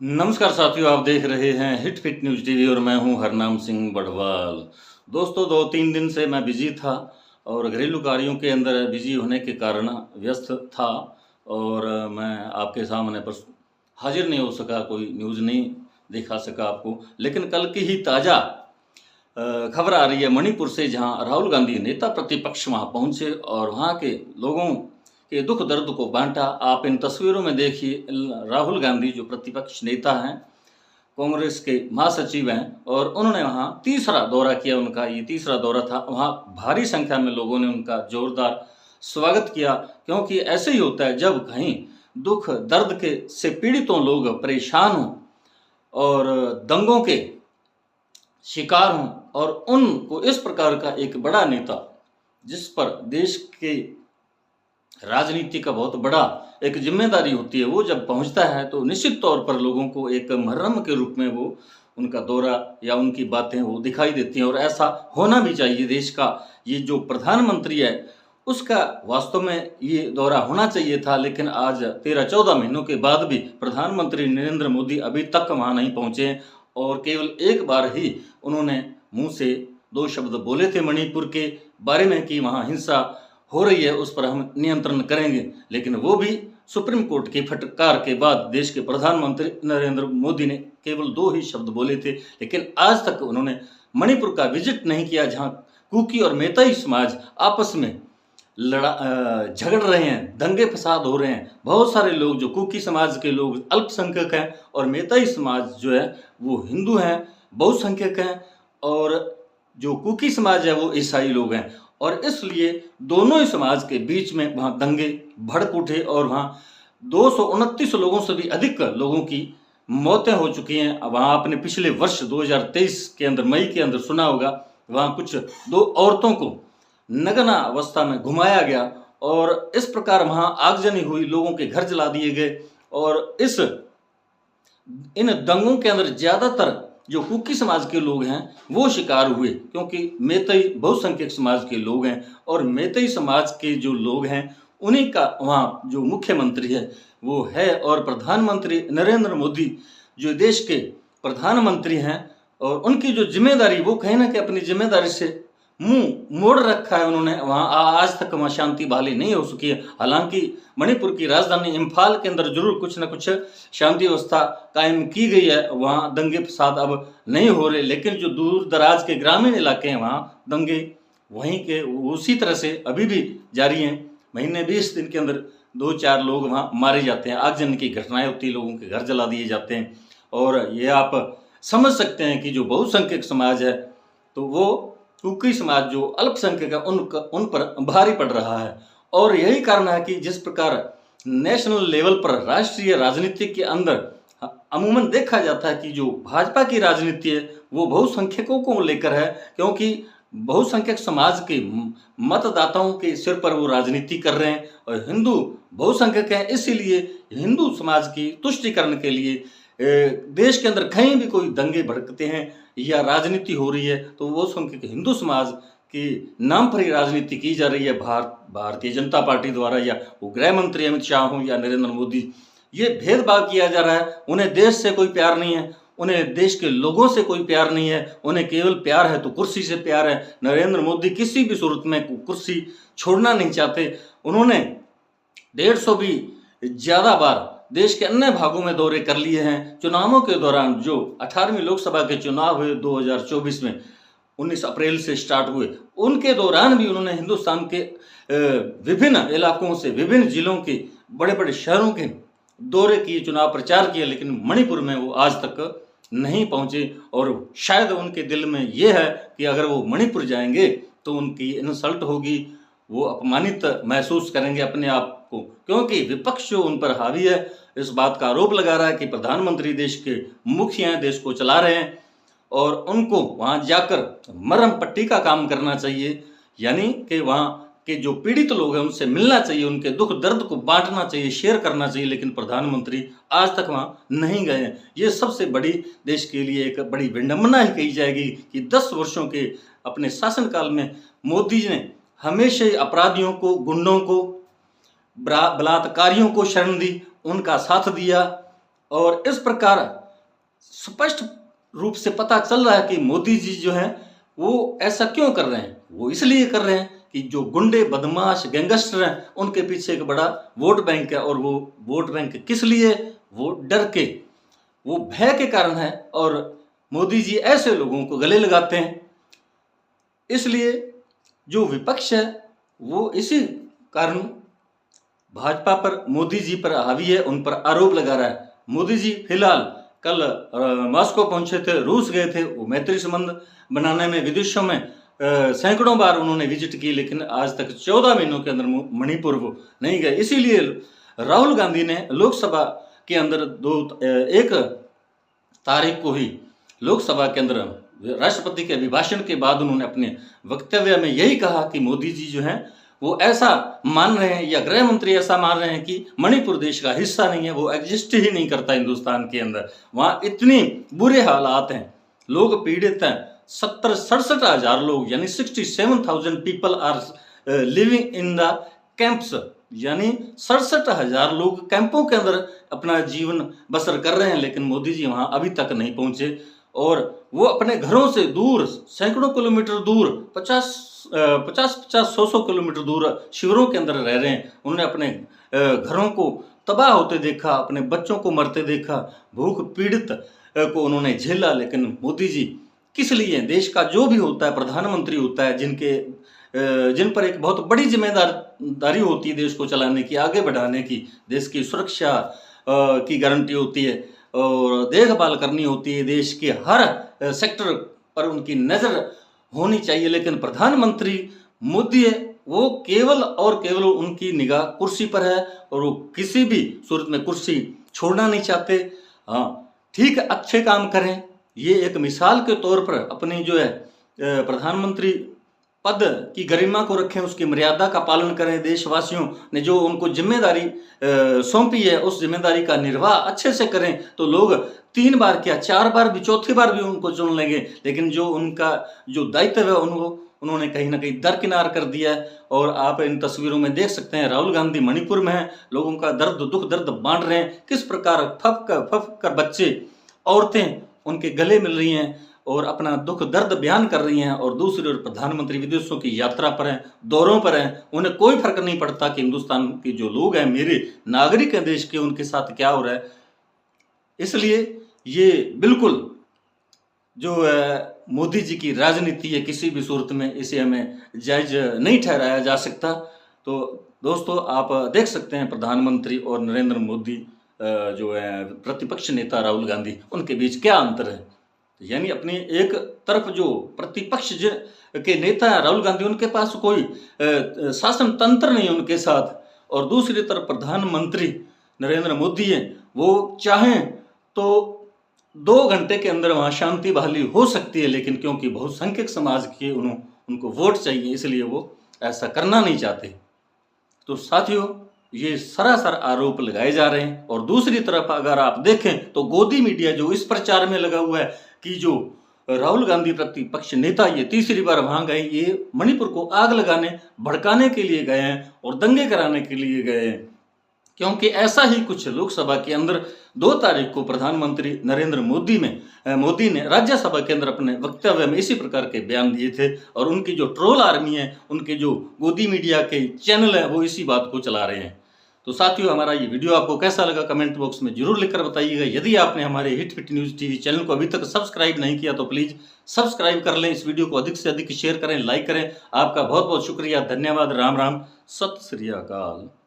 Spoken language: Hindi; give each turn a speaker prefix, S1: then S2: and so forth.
S1: नमस्कार साथियों, आप देख रहे हैं हिट फिट न्यूज़ टीवी और मैं हूं हरनाम सिंह बड़वाल। दोस्तों, 2-3 दिन से मैं बिजी था और घरेलू कार्यों के अंदर बिजी होने के कारण व्यस्त था और मैं आपके सामने पर हाजिर नहीं हो सका, कोई न्यूज़ नहीं दिखा सका आपको। लेकिन कल की ही ताज़ा खबर आ रही है मणिपुर से, जहां राहुल गांधी नेता प्रतिपक्ष वहां पहुंचे और वहां के लोगों के दुख दर्द को बांटा। आप इन तस्वीरों में देखिए, राहुल गांधी जो प्रतिपक्ष नेता हैं, कांग्रेस के महासचिव हैं, और उन्होंने वहां तीसरा दौरा किया। उनका ये तीसरा दौरा था। वहां भारी संख्या में लोगों ने उनका जोरदार स्वागत किया, क्योंकि ऐसे ही होता है जब कहीं दुख दर्द के से पीड़ितों लोग परेशान हों और दंगों के शिकार हों, और उनको इस प्रकार का एक बड़ा नेता, जिस पर देश के राजनीति का बहुत बड़ा एक जिम्मेदारी होती है, वो जब पहुंचता है तो निश्चित तौर पर लोगों को एक मुहर्रम के रूप में वो उनका दौरा या उनकी बातें वो दिखाई देती हैं। और ऐसा होना भी चाहिए। देश का ये जो प्रधानमंत्री है, उसका वास्तव में ये दौरा होना चाहिए था। लेकिन आज 13-14 महीनों के बाद भी प्रधानमंत्री नरेंद्र मोदी अभी तक वहाँ नहीं पहुँचे हैं, और केवल एक बार ही उन्होंने मुंह से 2 शब्द बोले थे मणिपुर के बारे में कि वहाँ हिंसा हो रही है, उस पर हम नियंत्रण करेंगे। लेकिन वो भी सुप्रीम कोर्ट की फटकार के बाद देश के प्रधानमंत्री नरेंद्र मोदी ने केवल 2 ही शब्द बोले थे। लेकिन आज तक उन्होंने मणिपुर का विजिट नहीं किया, जहां कुकी और मेतई समाज आपस में झगड़ रहे हैं, दंगे फसाद हो रहे हैं। बहुत सारे लोग, जो कुकी समाज के लोग अल्पसंख्यक हैं, और मेतई समाज जो है वो हिंदू हैं, बहुसंख्यक हैं, और जो कुकी समाज है वो ईसाई लोग हैं। और इसलिए दोनों ही समाज के बीच में वहाँ दंगे भड़क उठे और वहाँ 229 लोगों से भी अधिक लोगों की मौतें हो चुकी हैं। वहाँ आपने पिछले वर्ष 2023 के अंदर, मई के अंदर सुना होगा, वहाँ कुछ 2 औरतों को नग्न अवस्था में घुमाया गया और इस प्रकार वहाँ आगजनी हुई, लोगों के घर जला दिए गए। और इन दंगों के अंदर ज़्यादातर जो कुकी समाज के लोग हैं वो शिकार हुए, क्योंकि मेतई बहुसंख्यक समाज के लोग हैं, और मेतई समाज के जो लोग हैं उन्हीं का वहाँ जो मुख्यमंत्री है वो है। और प्रधानमंत्री नरेंद्र मोदी जो देश के प्रधानमंत्री हैं, और उनकी जो जिम्मेदारी, वो कहीं ना कहीं अपनी जिम्मेदारी से मुंह मोड़ रखा है उन्होंने। वहाँ आज तक वहाँ शांति बहाली नहीं हो सकी है। हालांकि मणिपुर की राजधानी इम्फाल के अंदर जरूर कुछ न कुछ शांति व्यवस्था कायम की गई है, वहाँ दंगे फसाद अब नहीं हो रहे। लेकिन जो दूर दराज के ग्रामीण इलाके हैं, वहाँ दंगे वहीं के उसी तरह से अभी भी जारी हैं। महीने 20 दिन के अंदर 2-4 लोग वहाँ मारे जाते हैं, आगजनी की घटनाएं होती है, लोगों के घर जला दिए जाते हैं। और ये आप समझ सकते हैं कि जो बहुसंख्यक समाज है, तो वो कुकी समाज जो अल्पसंख्यक है, उन पर भारी पड़ रहा है। और यही कारण है कि जिस प्रकार नेशनल लेवल पर, राष्ट्रीय राजनीति के अंदर अमूमन देखा जाता है कि जो भाजपा की राजनीति है वो बहुसंख्यकों को लेकर है, क्योंकि बहुसंख्यक समाज के मतदाताओं के सिर पर वो राजनीति कर रहे हैं। और हिंदू बहुसंख्यक हैं, इसीलिए हिंदू समाज की तुष्टिकरण के लिए देश के अंदर कहीं भी कोई दंगे भड़कते हैं या राजनीति हो रही है, तो वो संख्यक हिंदू समाज के नाम पर ही राजनीति की जा रही है भारतीय जनता पार्टी द्वारा, या वो गृह मंत्री अमित शाह हो या नरेंद्र मोदी। ये भेदभाव किया जा रहा है। उन्हें देश से कोई प्यार नहीं है, उन्हें देश के लोगों से कोई प्यार नहीं है, उन्हें केवल प्यार है तो कुर्सी से प्यार है। नरेंद्र मोदी किसी भी सूरत में कुर्सी छोड़ना नहीं चाहते। उन्होंने 150 भी ज़्यादा बार देश के अन्य भागों में दौरे कर लिए हैं। चुनावों के दौरान, जो 18वीं लोकसभा के चुनाव हुए 2024 में, 19 अप्रैल से स्टार्ट हुए, उनके दौरान भी उन्होंने हिंदुस्तान के विभिन्न इलाकों से, विभिन्न जिलों के, बड़े बड़े शहरों के दौरे किए, चुनाव प्रचार किए। लेकिन मणिपुर में वो आज तक नहीं पहुंचे। और शायद उनके दिल में ये है कि अगर वो मणिपुर जाएंगे तो उनकी इंसल्ट होगी, वो अपमानित महसूस करेंगे अपने आप को, क्योंकि विपक्ष जो उन पर हावी है इस बात का आरोप लगा रहा है कि प्रधानमंत्री देश के मुखिया हैं, देश को चला रहे हैं, और उनको वहां जाकर मरहम पट्टी का काम करना चाहिए। यानी कि वहां के जो पीड़ित लोग हैं उनसे मिलना चाहिए, उनके दुख दर्द को बांटना चाहिए, शेयर करना चाहिए। लेकिन प्रधानमंत्री आज तक वहां नहीं गए हैं। ये सबसे बड़ी, देश के लिए एक बड़ी विडंबना ही कही जाएगी कि 10 वर्षों के अपने शासनकाल में मोदी ने हमेशा ही अपराधियों को, गुंडों को, बलात्कारियों को शरण दी, उनका साथ दिया, और इस प्रकार स्पष्ट रूप से पता चल रहा है कि मोदी जी जो हैं वो ऐसा क्यों कर रहे हैं। वो इसलिए कर रहे हैं कि जो गुंडे बदमाश गैंगस्टर हैं उनके पीछे एक बड़ा वोट बैंक है, और वो वोट बैंक किस लिए, वो डर के, वो भय के कारण है, और मोदी जी ऐसे लोगों को गले लगाते हैं। इसलिए जो विपक्ष है वो इसी कारण भाजपा पर, मोदी जी पर हावी है, उन पर आरोप लगा रहा है। मोदी जी फिलहाल कल मॉस्को पहुंचे थे, रूस गए थे, वो मैत्री संबंध बनाने में विदेशों में सैकड़ों बार उन्होंने विजिट की, लेकिन आज तक 14 महीनों के अंदर मणिपुर वो नहीं गए। इसीलिए राहुल गांधी ने लोकसभा के अंदर 1 तारीख को ही लोकसभा के अंदर राष्ट्रपति के अभिभाषण के बाद उन्होंने अपने वक्तव्य में यही कहा कि मोदी जी जो हैं वो ऐसा मान रहे हैं, या गृह मंत्री ऐसा मान रहे हैं कि मणिपुर देश का हिस्सा नहीं है, वो एग्जिस्ट ही नहीं करता हिंदुस्तान के अंदर। वहाँ इतनी बुरे हालात हैं, लोग पीड़ित हैं, 67 हजार लोग यानी 67,000 people are living in the camps, यानी 67,000 लोग कैंपों के अंदर अपना जीवन बसर कर रहे हैं। लेकिन मोदी जी वहाँ अभी तक नहीं पहुँचे, और वो अपने घरों से दूर, सैकड़ों किलोमीटर दूर, 50-100 किलोमीटर दूर शिविरों के अंदर रह रहे हैं। उन्होंने अपने घरों को तबाह होते देखा, अपने बच्चों को मरते देखा, भूख पीड़ित को उन्होंने झेला। लेकिन मोदी जी किस लिए, देश का जो भी होता है, प्रधानमंत्री होता है, जिन पर एक बहुत बड़ी जिम्मेदारी होती है देश को चलाने की, आगे बढ़ाने की, देश की सुरक्षा की गारंटी होती है, और देखभाल करनी होती है, देश के हर सेक्टर पर उनकी नज़र होनी चाहिए। लेकिन प्रधानमंत्री मोदी है, वो केवल और केवल उनकी निगाह कुर्सी पर है, और वो किसी भी सूरत में कुर्सी छोड़ना नहीं चाहते। हाँ ठीक है, अच्छे काम करें, ये एक मिसाल के तौर पर अपनी जो है प्रधानमंत्री पद की गरिमा को रखें, उसकी मर्यादा का पालन करें। देशवासियों ने जो उनको जिम्मेदारी सौंपी है उस जिम्मेदारी का निर्वाह अच्छे से करें, तो लोग 3 बार क्या 4 बार भी, चौथी बार भी उनको चुन लेंगे। लेकिन जो उनका जो दायित्व है उन्होंने कहीं ना कहीं दरकिनार कर दिया है। और आप इन तस्वीरों में देख सकते हैं, राहुल गांधी मणिपुर में है, लोगों का दुख दर्द बांट रहे हैं, किस प्रकार फप कर बच्चे, औरतें उनके गले मिल रही हैं और अपना दुख दर्द बयान कर रही हैं। और दूसरी ओर प्रधानमंत्री विदेशों की यात्रा पर हैं, दौरों पर हैं, उन्हें कोई फर्क नहीं पड़ता कि हिंदुस्तान के जो लोग हैं, मेरे नागरिक हैं देश के, उनके साथ क्या हो रहा है। इसलिए ये बिल्कुल जो मोदी जी की राजनीति है, किसी भी सूरत में इसे हमें जायज नहीं ठहराया जा सकता। तो दोस्तों आप देख सकते हैं प्रधानमंत्री और नरेंद्र मोदी जो है प्रतिपक्ष नेता राहुल गांधी, उनके बीच क्या अंतर है। यानी अपनी एक तरफ जो प्रतिपक्ष के नेता है राहुल गांधी, उनके पास कोई शासन तंत्र नहीं उनके साथ, और दूसरी तरफ प्रधानमंत्री नरेंद्र मोदी हैं, वो चाहें तो 2 घंटे के अंदर वहाँ शांति बहाली हो सकती है, लेकिन क्योंकि बहुसंख्यक समाज के उनको वोट चाहिए, इसलिए वो ऐसा करना नहीं चाहते। तो साथियों ये सरासर आरोप लगाए जा रहे हैं। और दूसरी तरफ अगर आप देखें तो गोदी मीडिया जो इस प्रचार में लगा हुआ है कि जो राहुल गांधी प्रतिपक्ष नेता ये तीसरी बार वहां गए, ये मणिपुर को आग लगाने, भड़काने के लिए गए हैं और दंगे कराने के लिए गए हैं। क्योंकि ऐसा ही कुछ लोकसभा के अंदर 2 तारीख को प्रधानमंत्री नरेंद्र मोदी ने राज्यसभा के अंदर अपने वक्तव्य में इसी प्रकार के बयान दिए थे। और उनकी जो ट्रोल आर्मी है, उनके जो गोदी मीडिया के चैनल है, वो इसी बात को चला रहे हैं। तो साथियों हमारा ये वीडियो आपको कैसा लगा कमेंट बॉक्स में जरूर लिखकर बताइएगा। यदि आपने हमारे hit fit news TV channel को अभी तक सब्सक्राइब नहीं किया तो प्लीज़ सब्सक्राइब कर लें। इस वीडियो को अधिक से अधिक शेयर करें, लाइक करें। आपका बहुत बहुत शुक्रिया, धन्यवाद, राम राम, सत श्री अकाल।